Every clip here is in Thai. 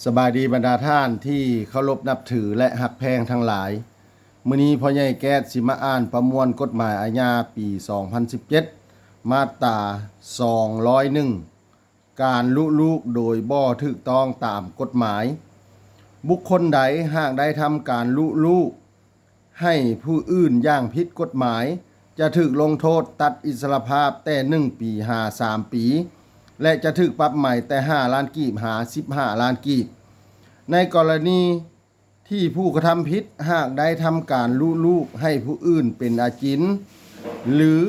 สบายดีบรรดาท่านที่เคารพนับถือและหักแพงทั้งหลายมื้อนี้พ่อใหญ่แก๊สสิมาอ่านประมวลกฎหมายอาญาปี 2017 มาตรา 201 การลุลูกโดยบ่ถูกต้องตามกฎหมาย บุคคลใดหากได้ทำการลุลูกให้ผู้อื่นอย่างผิดกฎหมาย จะถูกลงโทษตัดอิสรภาพแต่1 ปีหา3 ปี และจะถูกปรับใหม่แต่5 ล้านกีบหา15 ล้านกีบในกรณีที่ผู้กระทำผิดหากได้ทำการลุลูกให้ผู้อื่นเป็นอาจินหรือ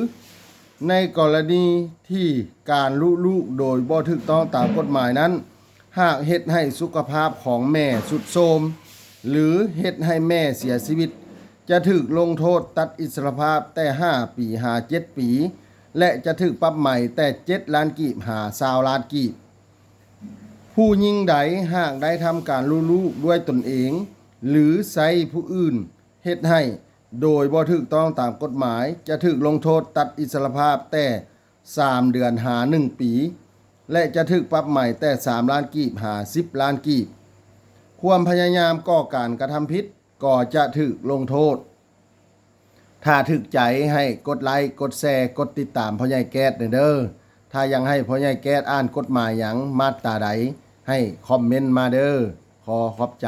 ในกรณีที่การลุลูกโดยบ่ถูกต้องตามกฎหมายนั้นหากเฮ็ดให้สุขภาพของแม่สุดโทรมหรือเฮ็ดให้แม่เสียชีวิตจะถูกลงโทษตัดอิสรภาพแต่5 ปีหา7 ปีและจะถูกปรับใหม่แต่7 ล้านกีบหา20 ล้านกีบผู้หญิงใดหากได้ทำการลุลูกด้วยตนเองหรือใช้ผู้อื่นเฮ็ดให้โดยบ่ถูกต้องตามกฎหมายจะถูกลงโทษตัดอิสรภาพแต่3 เดือนหา1 ปีและจะถูกปรับใหม่แต่3 ล้านกีบหา10 ล้านกีบความพยายามก่อการกระทำผิดก็จะถูกลงโทษถ้าถึกใจให้กดไลค์กดแชร์กดติดตามพ่อใหญ่แก๊สเด้อถ้ายังให้พ่อใหญ่แก๊สอ่านกฎหมายหยังมาตราใดให้คอมเมนต์มาเด้อขอบใจ